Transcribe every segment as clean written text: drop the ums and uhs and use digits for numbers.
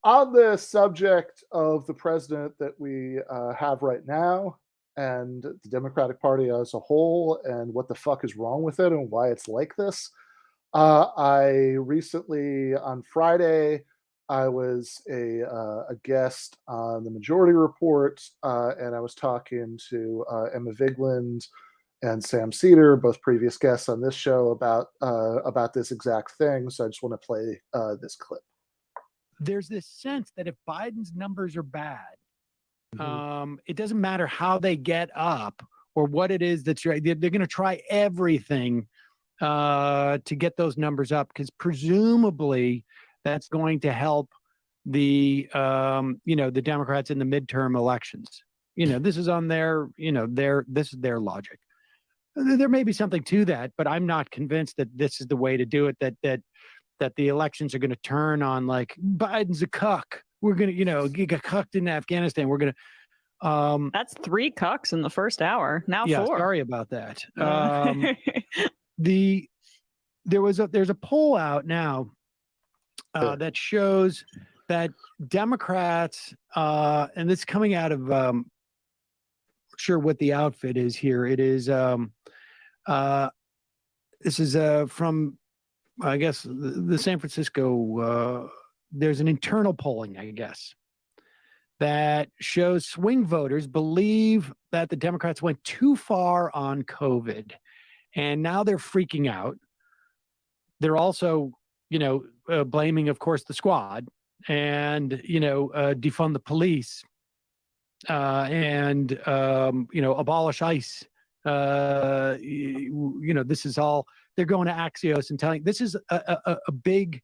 On the subject of the president that we have right now and the Democratic Party as a whole and what the fuck is wrong with it and why it's like this, I recently, on Friday, I was a guest on the Majority Report, and I was talking to Emma Vigeland and Sam Seder, both previous guests on this show, about this exact thing. So I just want to play this clip. There's this sense that if Biden's numbers are bad, it doesn't matter how they get up or what it is that's right. They're going to try everything to get those numbers up, because presumably that's going to help the the Democrats in the midterm elections. This is on their this is their logic. There may be something to that, but I'm not convinced that this is the way to do it. That the elections are going to turn on like Biden's a cuck. We're going to, get cucked in Afghanistan. We're going to. That's 3 cucks in the first hour. Now 4. Sorry about that. There's a poll out now that shows that Democrats, and this is coming out of, sure what the outfit is here. It is, this is from, I guess, the San Francisco, there's an internal polling, I guess, that shows swing voters believe that the Democrats went too far on COVID, and now they're freaking out. They're also, blaming, of course, the squad and, defund the police and, abolish ICE. This is all. They're going to Axios and telling this is a big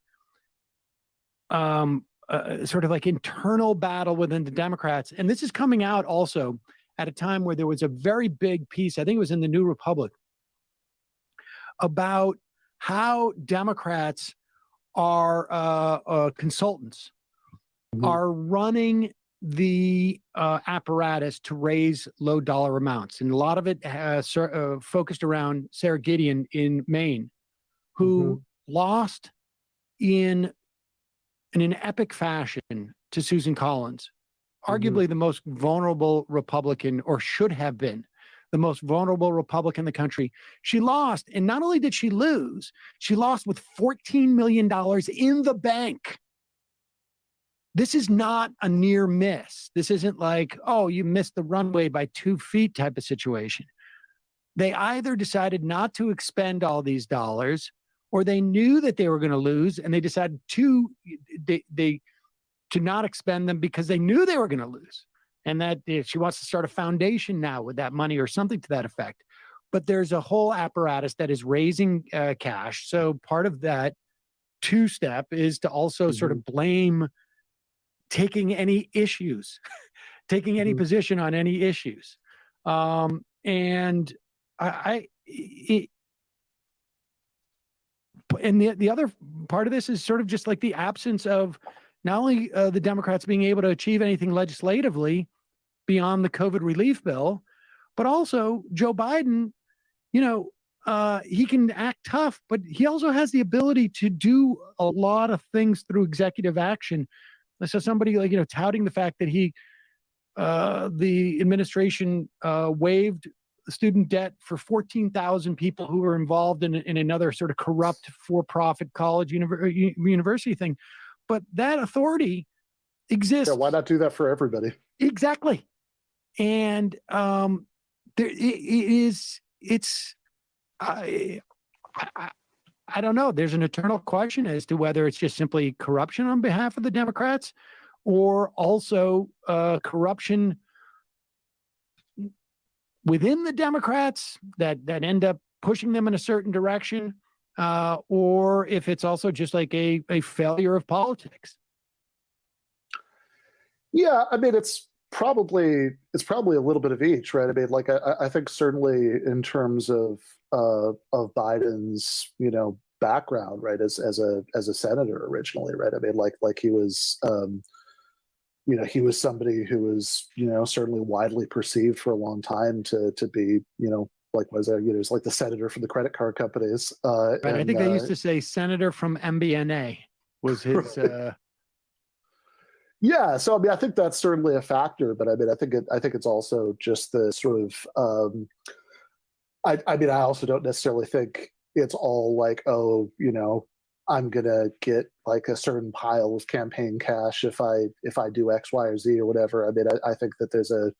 sort of like internal battle within the Democrats. And this is coming out also at a time where there was a very big piece, I think it was in the New Republic, about how Democrats are consultants, are running the apparatus to raise low dollar amounts. And a lot of it has focused around Sarah Gideon in Maine, who lost in an epic fashion to Susan Collins, arguably the most vulnerable Republican, or should have been the most vulnerable Republican in the country. She lost. And not only did she lose, she lost with $14 million in the bank. This is not a near miss. This isn't like, oh, you missed the runway by 2 feet type of situation. They either decided not to expend all these dollars, or they knew that they were going to lose, and they decided to not expend them because they knew they were going to lose. And that she wants to start a foundation now with that money or something to that effect. But there's a whole apparatus that is raising cash. So part of that 2-step is to also sort of blame taking any issues, taking any position on any issues. And the other part of this is sort of just like the absence of not only the Democrats being able to achieve anything legislatively beyond the COVID relief bill, but also Joe Biden, he can act tough, but he also has the ability to do a lot of things through executive action. So somebody like, touting the fact that the administration waived student debt for 14,000 people who were involved in another sort of corrupt for-profit college university thing. But that authority exists. Yeah, why not do that for everybody? Exactly. And I don't know. There's an eternal question as to whether it's just simply corruption on behalf of the Democrats, or also corruption within the Democrats that end up pushing them in a certain direction, or if it's also just like a failure of politics. Yeah, I mean, it's probably a little bit of each, right? I mean, like I think certainly in terms of Biden's background, right, as a senator originally, right? I mean, like he was he was somebody who was certainly widely perceived for a long time to be was like the senator for the credit card companies. Right. I think they used to say senator from MBNA was his. Yeah, so I mean, I think that's certainly a factor, but I mean, I think it's also just the sort of. I mean, I also don't necessarily think it's all like, oh, I'm gonna get like a certain pile of campaign cash if I do X, Y, or Z or whatever. I mean, I think that there's a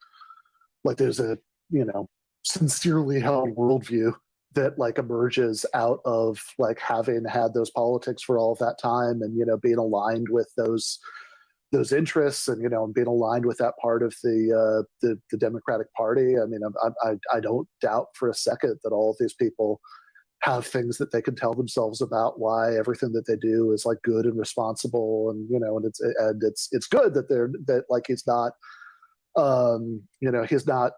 sincerely held worldview that like emerges out of like having had those politics for all of that time, and being aligned with those interests, and being aligned with that part of the Democratic Party. I mean, I don't doubt for a second that all of these people have things that they can tell themselves about why everything that they do is like good and responsible, and it's good that that like he's not he's not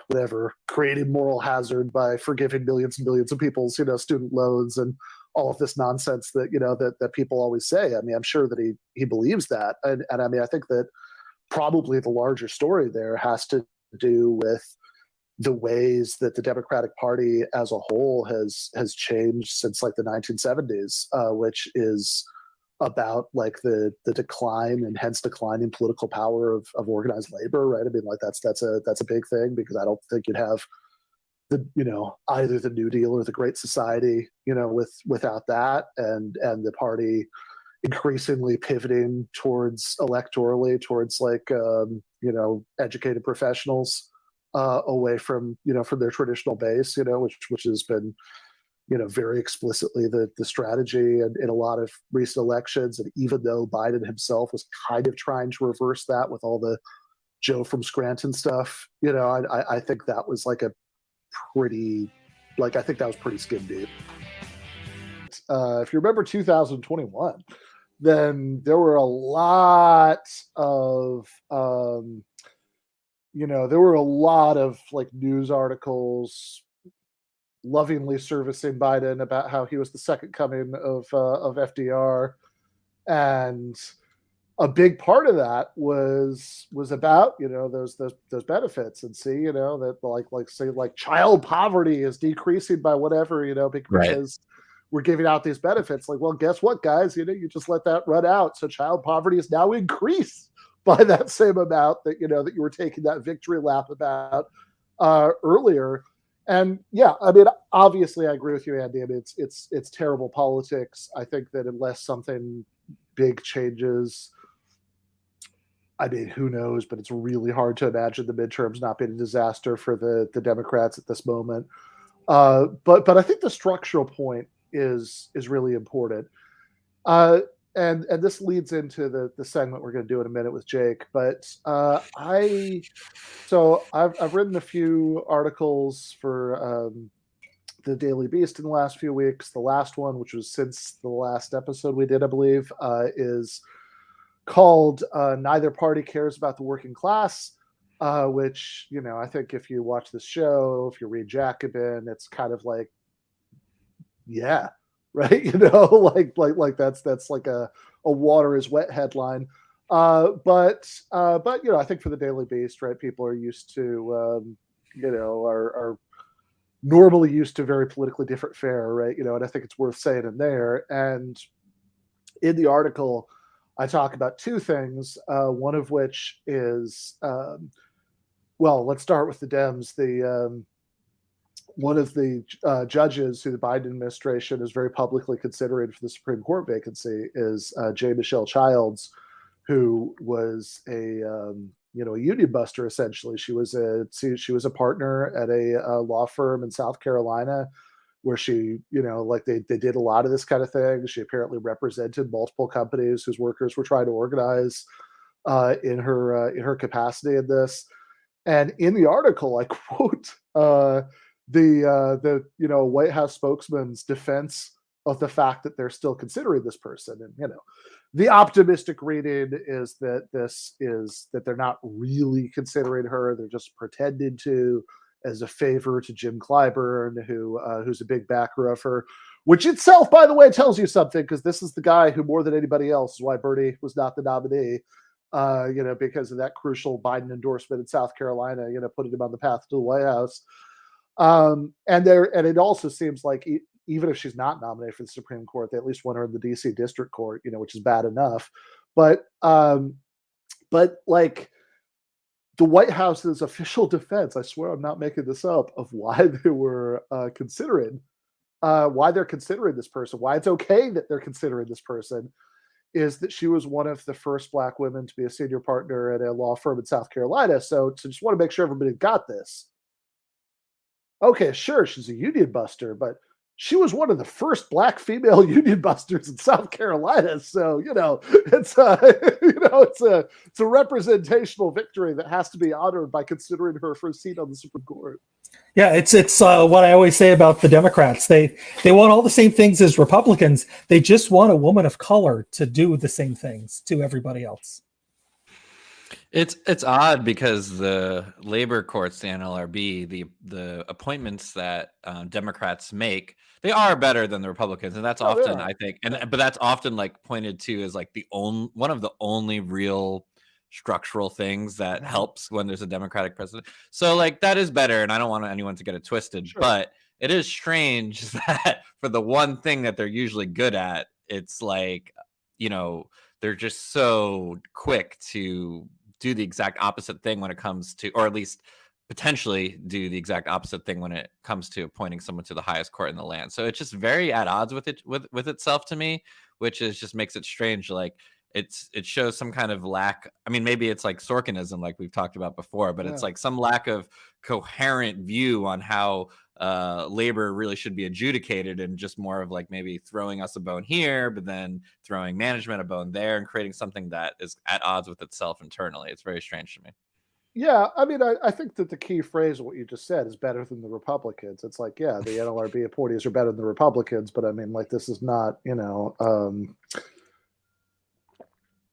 whatever creating moral hazard by forgiving millions and millions of people's student loans and all of this nonsense that that people always say. I mean, I'm sure that he believes that, and I mean, I think that probably the larger story there has to do with the ways that the Democratic Party as a whole has changed since like the 1970s, which is about like the decline and hence declining political power of organized labor, right? I mean, like that's a big thing, because I don't think you'd have the either the New Deal or the Great Society without that, and the party increasingly pivoting towards electorally towards like educated professionals, away from from their traditional base, which has been very explicitly the strategy in a lot of recent elections. And even though Biden himself was kind of trying to reverse that with all the Joe from Scranton stuff, I think that was like a pretty, like, I think that was pretty skin deep. If you remember 2021, then there were a lot of, there were a lot of like news articles lovingly servicing Biden about how he was the second coming of FDR, and a big part of that was about those benefits, and see that like say like child poverty is decreasing by whatever because Right. we're giving out these benefits. Like, well, guess what, guys? You just let that run out, so child poverty is now increased by that same amount that that you were taking that victory lap about earlier. And yeah, I mean, obviously, I agree with you, Andy. I mean, it's terrible politics. I think that unless something big changes, I mean, who knows? But it's really hard to imagine the midterms not being a disaster for the Democrats at this moment. But I think the structural point is really important. And this leads into the segment we're going to do in a minute with Jake. But I've written a few articles for the Daily Beast in the last few weeks. The last one, which was since the last episode we did, I believe, is called "Neither Party Cares About the Working Class," which I think if you watch this show, if you read Jacobin, it's kind of like, yeah, right, like that's like a water is wet headline. But I think for the Daily Beast, right, people are used to are normally used to very politically different fare, right? And I think it's worth saying in there. And in the article, I talk about two things. One of which is, well, let's start with the Dems. The one of the judges who the Biden administration is very publicly considering for the Supreme Court vacancy is J. Michelle Childs, who was a union buster. Essentially, she was a partner at a law firm in South Carolina, where she, like they did a lot of this kind of thing. She apparently represented multiple companies whose workers were trying to organize in her capacity in this. And in the article, I quote the White House spokesman's defense of the fact that they're still considering this person. And the optimistic reading is that they're not really considering her; they're just pretending to, as a favor to Jim Clyburn, who's a big backer of her. Which itself, by the way, tells you something, because this is the guy who, more than anybody else, is why Bernie was not the nominee. Because of that crucial Biden endorsement in South Carolina, putting him on the path to the White House. And it also seems like even if she's not nominated for the Supreme Court, they at least want her in the DC District Court, which is bad enough. But But like the White House's official defense, I swear I'm not making this up, of why they were why they're considering this person, why it's okay that they're considering this person, is that she was one of the first Black women to be a senior partner at a law firm in South Carolina. So just want to make sure everybody got this. Okay, sure, she's a union buster, but she was one of the first Black female union busters in South Carolina. So, it's it's a representational victory that has to be honored by considering her for a seat on the Supreme Court. Yeah, it's what I always say about the Democrats. They want all the same things as Republicans. They just want a woman of color to do the same things to everybody else. It's odd because the labor courts, the NLRB, the appointments that Democrats make, they are better than the Republicans, and that's often, I think, but that's often like pointed to as like one of the only real structural things that helps when there's a Democratic president. So like that is better, and I don't want anyone to get it twisted, but it is strange that for the one thing that they're usually good at, it's like, they're just so quick to do the exact opposite thing when it comes to, or at least potentially do the exact opposite thing when it comes to appointing someone to the highest court in the land. So it's just very at odds with itself to me, which is just makes it strange. Like it shows some kind of lack. I mean, maybe it's like Sorkinism, like we've talked about before, but it's like some lack of coherent view on how labor really should be adjudicated, and just more of like maybe throwing us a bone here, but then throwing management a bone there, and creating something that is at odds with itself internally. It's very strange to me. Yeah, I mean, I think that the key phrase of what you just said is better than the Republicans. It's like, yeah, the NLRB appointees are better than the Republicans, but I mean, like, this is not,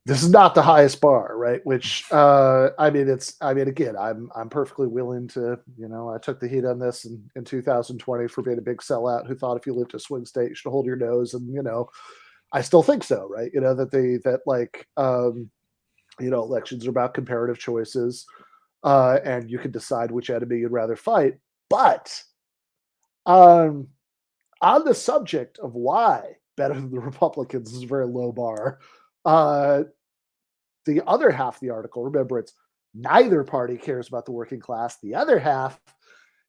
this is not the highest bar, right? Which, again, I'm perfectly willing to, I took the heat on this in 2020 for being a big sellout who thought if you lived in a swing state, you should hold your nose. And, I still think so, right? Elections are about comparative choices, and you can decide which enemy you'd rather fight. But on the subject of why better than the Republicans is a very low bar, the other half of the article, remember, it's neither party cares about the working class. The other half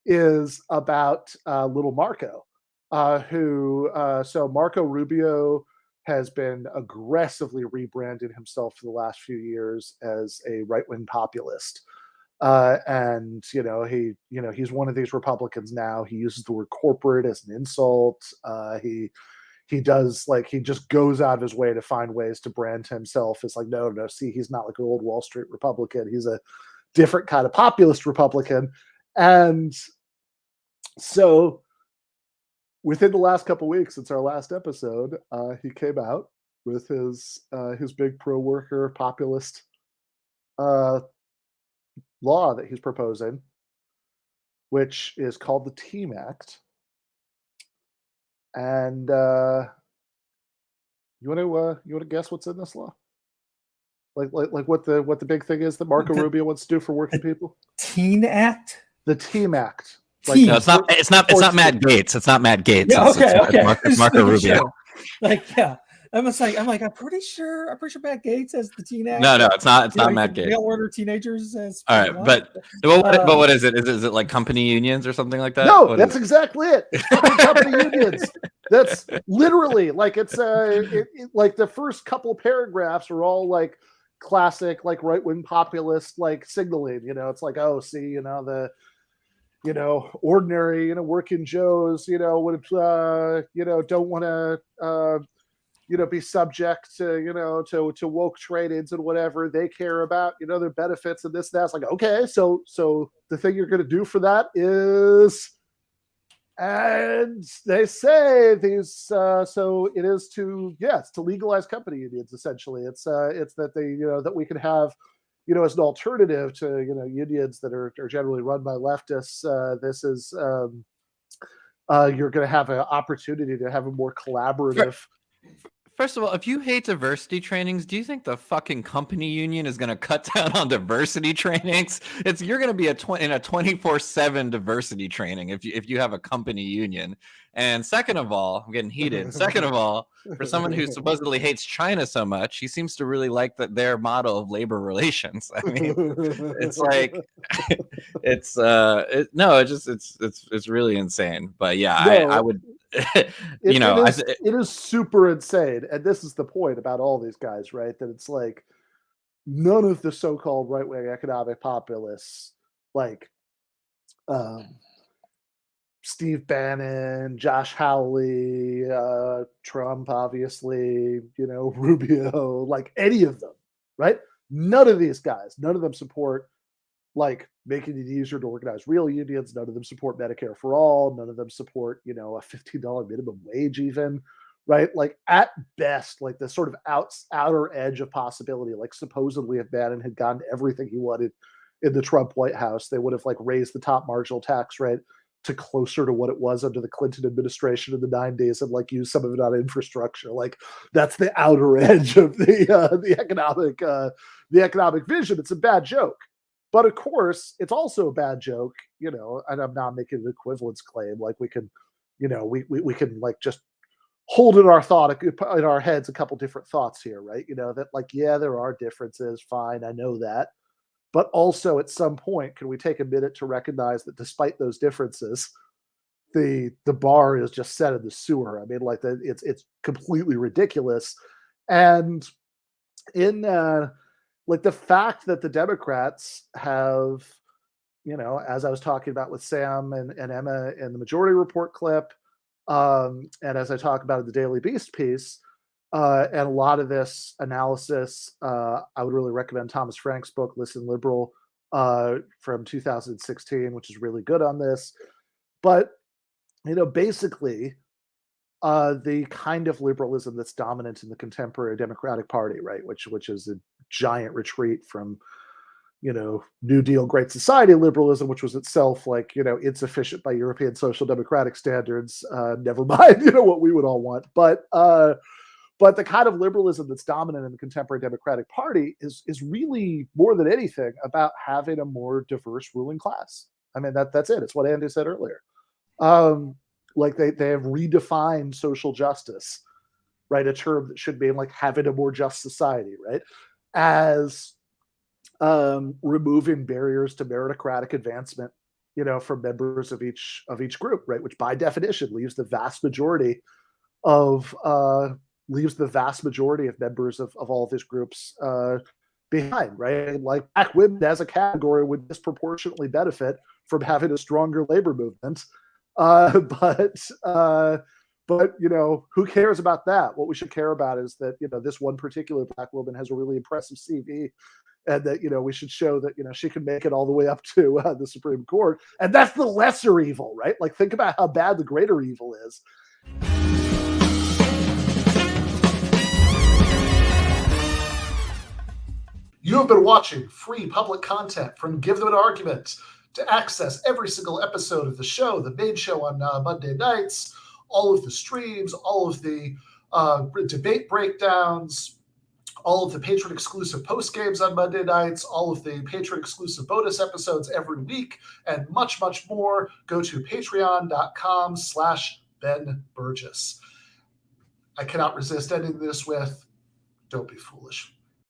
is about little Marco, so Marco Rubio has been aggressively rebranding himself for the last few years as a right-wing populist. And he's one of these Republicans now. He uses the word corporate as an insult. He just goes out of his way to find ways to brand himself as like, no, see, he's not like an old Wall Street Republican. He's a different kind of populist Republican. And so within the last couple of weeks since our last episode, he came out with his big pro-worker populist law that he's proposing, which is called the Team Act. And you want to guess what's in this law? Like what the big thing is that Marco Rubio wants to do for working people? Teen Act? The Team Act. No, it's not Matt Gaetz. It's not Matt Gaetz. Yeah, okay. It's Marco Rubio. Sure. I'm pretty sure Matt Gaetz has the Teen Act. No, it's not Matt Gaetz. Mail order teenagers as all right, but what is it? Is it like company unions or something like that? No, that's exactly it. It's company unions. That's literally like it's like the first couple paragraphs are all like classic like right-wing populist like signaling. It's like, oh, see, the ordinary working Joes would don't want to be subject to to woke trade-ins and whatever. They care about their benefits and this, that. It's like, okay, so the thing you're going to do for that is, and they say these so it is to it's to legalize company unions. Essentially it's that they that we can have as an alternative to unions that are generally run by leftists. This is you're going to have an opportunity to have a more collaborative. First of all, if you hate diversity trainings, do you think the fucking company union is going to cut down on diversity trainings? You're going to be in a 24/7 diversity training if you have a company union. And second of all, I'm getting heated. Second of all, for someone who supposedly hates China so much, he seems to really like their model of labor relations. I mean, it's like it's really insane. But yeah, I would. It is super insane, and this is the point about all these guys, right? That it's like none of the so-called right-wing economic populists, like Steve Bannon, Josh Hawley, Trump, obviously, Rubio, like any of them, right? None of these guys, none of them support like making it easier to organize real unions. None of them support Medicare for all. None of them support, a $15 minimum wage even, right? Like at best, like the sort of outer edge of possibility, like supposedly if Bannon had gotten everything he wanted in the Trump White House, they would have like raised the top marginal tax rate to closer to what it was under the Clinton administration in the 90s and like use some of it on infrastructure. Like that's the outer edge of the economic vision. It's a bad joke. But of course, it's also a bad joke, and I'm not making an equivalence claim. Like we can, we can like just hold in our heads a couple different thoughts here, right? That like, yeah, there are differences. Fine, I know that. But also at some point, can we take a minute to recognize that despite those differences, the bar is just set in the sewer. I mean, like it's completely ridiculous. And in like the fact that the Democrats have, as I was talking about with Sam and Emma in the Majority Report clip, and as I talk about in the Daily Beast piece, and a lot of this analysis, I would really recommend Thomas Frank's book, Listen Liberal, from 2016, which is really good on this. But, basically, the kind of liberalism that's dominant in the contemporary Democratic Party, right, which is a giant retreat from, New Deal, Great Society liberalism, which was itself like, insufficient by European social democratic standards. Never mind, what we would all want. But the kind of liberalism that's dominant in the contemporary Democratic Party is really more than anything about having a more diverse ruling class. I mean, that's it. It's what Andy said earlier. Like they have redefined social justice, right? A term that should mean like having a more just society, right? As removing barriers to meritocratic advancement, from members of each group, right? Which by definition leaves the vast majority of members of all of these groups behind, right? Like black women as a category would disproportionately benefit from having a stronger labor movement. But who cares about that? What we should care about is that, this one particular black woman has a really impressive CV, and that, we should show that, she can make it all the way up to the Supreme Court. And that's the lesser evil, right? Like, think about how bad the greater evil is. You have been watching free public content from Give Them an Argument. To access every single episode of the show, the main show on Monday nights, all of the streams, all of the debate breakdowns, all of the patron-exclusive post-games on Monday nights, all of the patron-exclusive bonus episodes every week, and much, much more, go to patreon.com/Ben Burgis. I cannot resist ending this with, don't be foolish.